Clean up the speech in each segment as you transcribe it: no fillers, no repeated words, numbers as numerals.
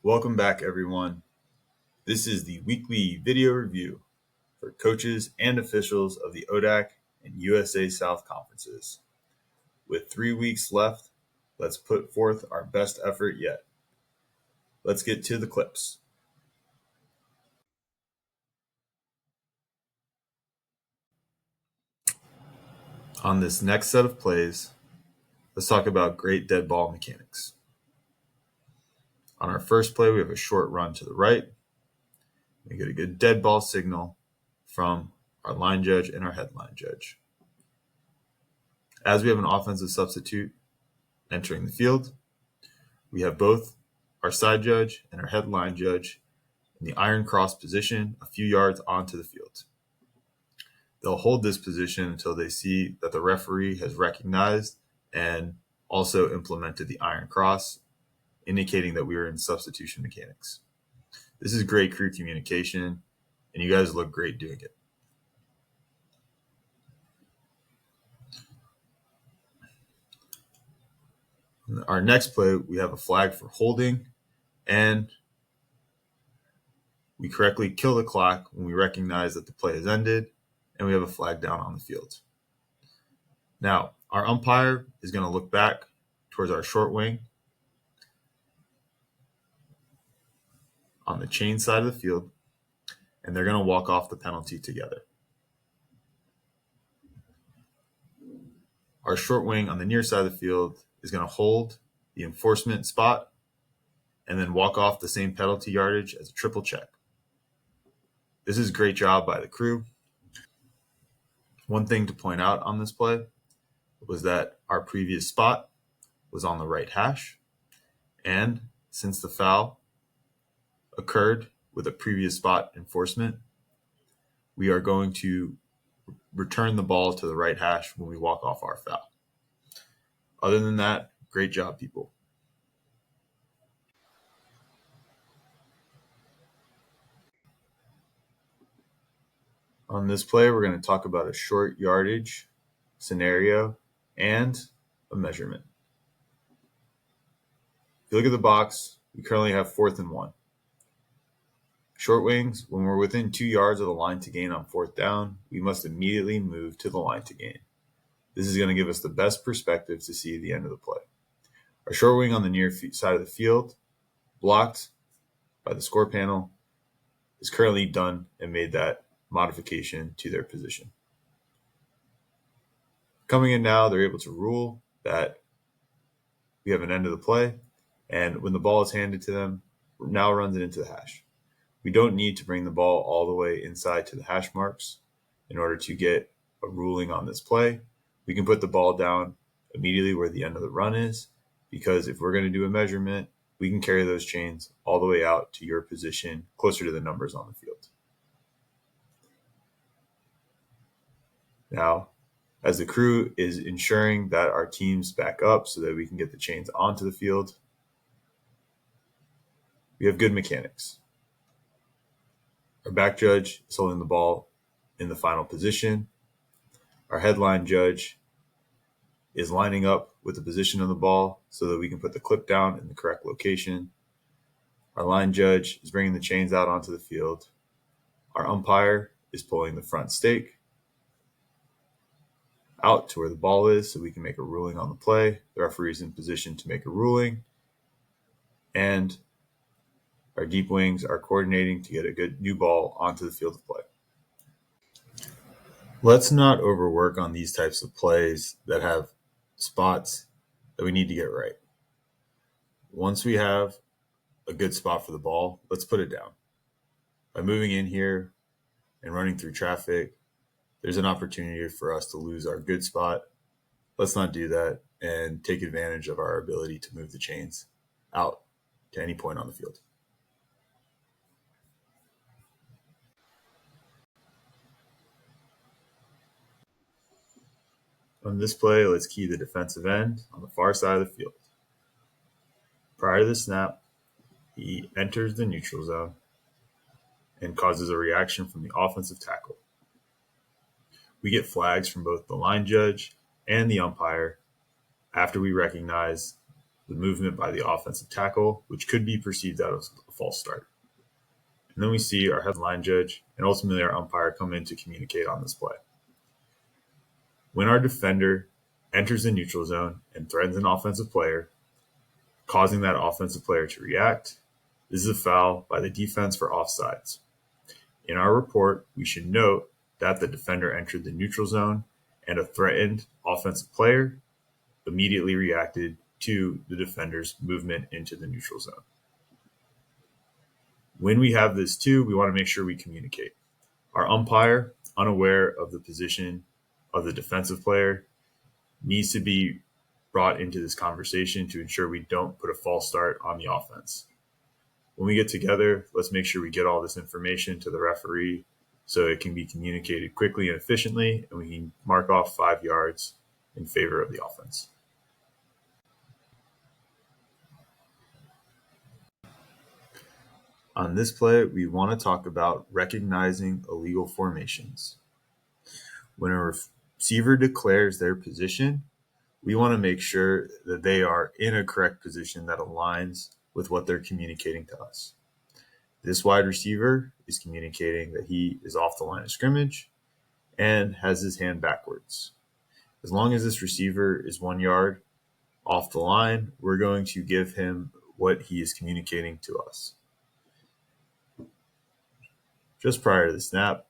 Welcome back, everyone. This is the weekly video review for coaches and officials of the ODAC and USA South conferences. With 3 weeks left, let's put forth our best effort yet. Let's get to the clips. On this next set of plays, let's talk about great dead ball mechanics. On our first play, we have a short run to the right. We get a good dead ball signal from our line judge and our headline judge. As we have an offensive substitute entering the field, we have both our side judge and our headline judge in the iron cross position a few yards onto the field. They'll hold this position until they see that the referee has recognized and also implemented the iron cross, indicating that we are in substitution mechanics. This is great crew communication, and you guys look great doing it. In our next play, we have a flag for holding, and we correctly kill the clock when we recognize that the play has ended, and we have a flag down on the field. Now, our umpire is going to look back towards our short wing on the chain side of the field, and they're going to walk off the penalty together. Our short wing on the near side of the field is going to hold the enforcement spot and then walk off the same penalty yardage as a triple check. This is a great job by the crew. One thing to point out on this play was that our previous spot was on the right hash, and since the foul occurred with a previous spot enforcement, we are going to return the ball to the right hash when we walk off our foul. Other than that, great job, people. On this play, we're going to talk about a short yardage scenario and a measurement. If you look at the box, we currently have 4th and 1. Short wings, when we're within 2 yards of the line to gain on 4th down, we must immediately move to the line to gain. This is going to give us the best perspective to see the end of the play. Our short wing on the near side of the field, blocked by the score panel, is currently done and made that modification to their position. Coming in now, they're able to rule that we have an end of the play, and when the ball is handed to them, now runs it into the hash. We don't need to bring the ball all the way inside to the hash marks in order to get a ruling on this play. We can put the ball down immediately where the end of the run is, because if we're going to do a measurement, we can carry those chains all the way out to your position closer to the numbers on the field. Now, as the crew is ensuring that our teams back up so that we can get the chains onto the field, we have good mechanics. Our back judge is holding the ball in the final position. Our headline judge is lining up with the position of the ball so that we can put the clip down in the correct location. Our line judge is bringing the chains out onto the field. Our umpire is pulling the front stake out to where the ball is so we can make a ruling on the play. The referee is in position to make a ruling. And our deep wings are coordinating to get a good new ball onto the field of play. Let's not overwork on these types of plays that have spots that we need to get right. Once we have a good spot for the ball, let's put it down. By moving in here and running through traffic, there's an opportunity for us to lose our good spot. Let's not do that and take advantage of our ability to move the chains out to any point on the field. On this play, let's key the defensive end on the far side of the field. Prior to the snap, he enters the neutral zone and causes a reaction from the offensive tackle. We get flags from both the line judge and the umpire after we recognize the movement by the offensive tackle, which could be perceived as a false start. And then we see our head line judge and ultimately our umpire come in to communicate on this play. When our defender enters the neutral zone and threatens an offensive player, causing that offensive player to react, this is a foul by the defense for offsides. In our report, we should note that the defender entered the neutral zone and a threatened offensive player immediately reacted to the defender's movement into the neutral zone. When we have this too, we want to make sure we communicate. Our umpire, unaware of the position of the defensive player, needs to be brought into this conversation to ensure we don't put a false start on the offense. When we get together, let's make sure we get all this information to the referee so it can be communicated quickly and efficiently, and we can mark off 5 yards in favor of the offense. On this play, we want to talk about recognizing illegal formations. When a receiver declares their position, we want to make sure that they are in a correct position that aligns with what they're communicating to us. This wide receiver is communicating that he is off the line of scrimmage and has his hand backwards. As long as this receiver is 1 yard off the line, we're going to give him what he is communicating to us. Just prior to the snap,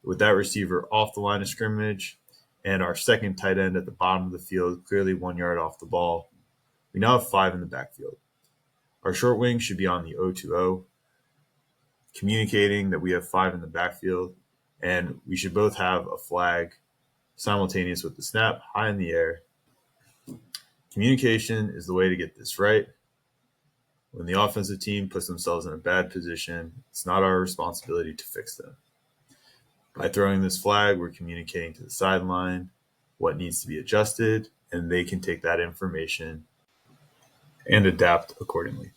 with that receiver off the line of scrimmage and our second tight end at the bottom of the field, clearly 1 yard off the ball, we now have 5 in the backfield. Our short wing should be on the 0-2-0, communicating that we have 5 in the backfield, and we should both have a flag simultaneous with the snap, high in the air. Communication is the way to get this right. When the offensive team puts themselves in a bad position, it's not our responsibility to fix them. By throwing this flag, we're communicating to the sideline what needs to be adjusted, and they can take that information and adapt accordingly.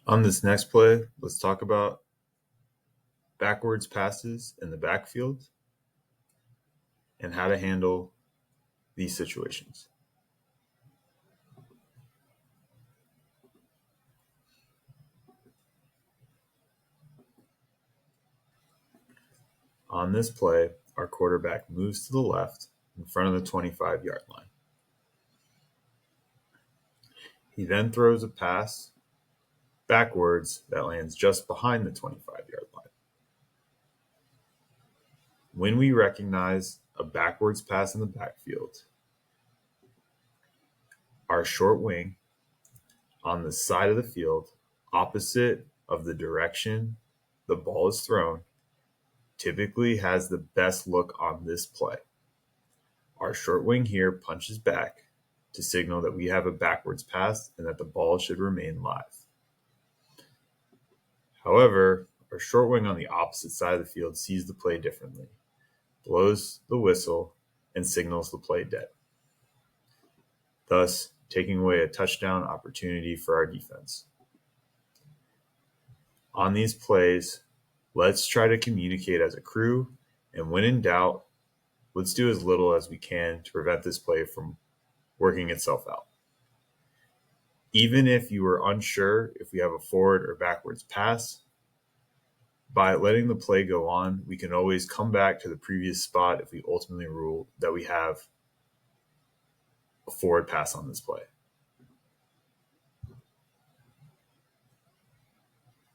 On this next play, let's talk about backwards passes in the backfield and how to handle these situations. On this play, our quarterback moves to the left in front of the 25-yard line. He then throws a pass backwards that lands just behind the 25-yard line. When we recognize a backwards pass in the backfield, our short wing on the side of the field, opposite of the direction the ball is thrown, typically has the best look on this play. Our short wing here punches back to signal that we have a backwards pass and that the ball should remain live. However, our short wing on the opposite side of the field sees the play differently, blows the whistle, and signals the play dead, thus taking away a touchdown opportunity for our defense. On these plays, let's try to communicate as a crew, and when in doubt, let's do as little as we can to prevent this play from working itself out. Even if you are unsure if we have a forward or backwards pass, by letting the play go on, we can always come back to the previous spot if we ultimately rule that we have a forward pass on this play.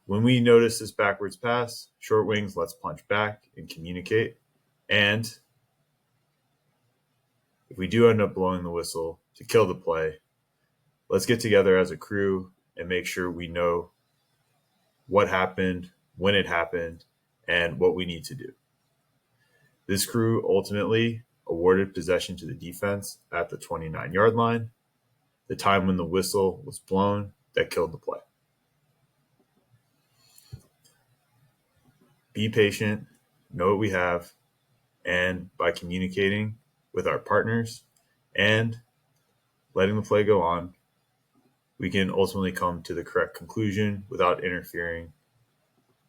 When we notice this backwards pass, short wings, let's punch back and communicate. And if we do end up blowing the whistle to kill the play, let's get together as a crew and make sure we know what happened, when it happened, and what we need to do. This crew ultimately awarded possession to the defense at the 29-yard line, the time when the whistle was blown that killed the play. Be patient, know what we have, and by communicating with our partners and letting the play go on, we can ultimately come to the correct conclusion without interfering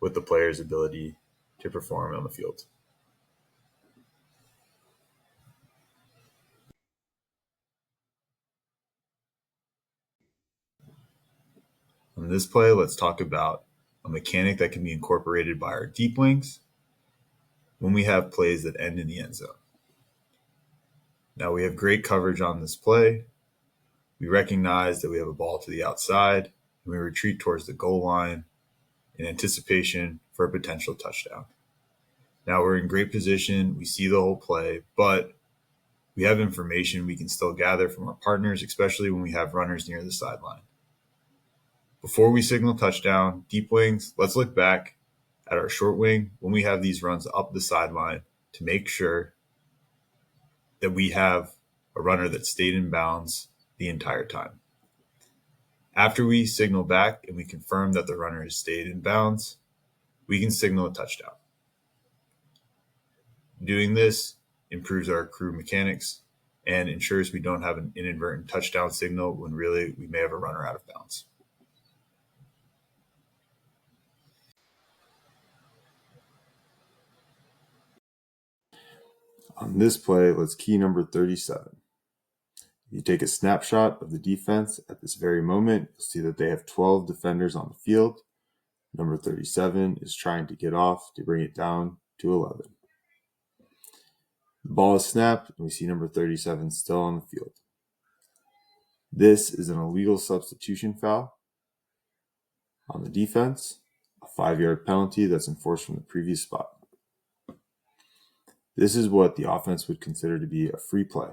with the player's ability to perform on the field. On this play, let's talk about a mechanic that can be incorporated by our deep wings when we have plays that end in the end zone. Now we have great coverage on this play. We recognize that we have a ball to the outside, and we retreat towards the goal line in anticipation for a potential touchdown. Now we're in great position. We see the whole play, but we have information we can still gather from our partners, especially when we have runners near the sideline. Before we signal touchdown, deep wings, let's look back at our short wing when we have these runs up the sideline to make sure that we have a runner that stayed in bounds the entire time. After we signal back and we confirm that the runner has stayed in bounds, we can signal a touchdown. Doing this improves our crew mechanics and ensures we don't have an inadvertent touchdown signal when really we may have a runner out of bounds. On this play, let's key number 37. If you take a snapshot of the defense at this very moment, you'll see that they have 12 defenders on the field. Number 37 is trying to get off to bring it down to 11. The ball is snapped, and we see number 37 still on the field. This is an illegal substitution foul on the defense, a 5-yard penalty that's enforced from the previous spot. This is what the offense would consider to be a free play,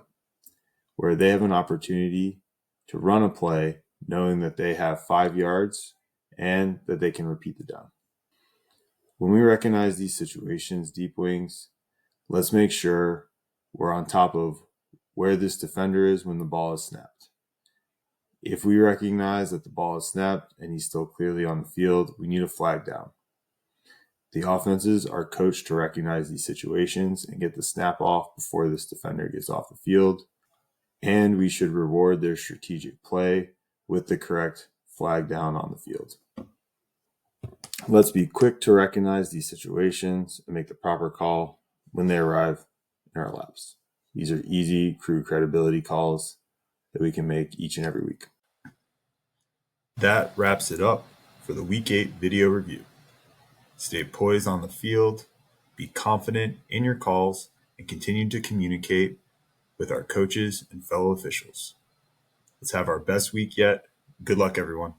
where they have an opportunity to run a play knowing that they have 5 yards and that they can repeat the down. When we recognize these situations, deep wings, let's make sure we're on top of where this defender is when the ball is snapped. If we recognize that the ball is snapped and he's still clearly on the field, we need a flag down. The offenses are coached to recognize these situations and get the snap off before this defender gets off the field, and we should reward their strategic play with the correct flag down on the field. Let's be quick to recognize these situations and make the proper call when they arrive in our laps. These are easy crew credibility calls that we can make each and every week. That wraps it up for the Week 8 video review. Stay poised on the field, be confident in your calls, and continue to communicate with our coaches and fellow officials. Let's have our best week yet. Good luck, everyone.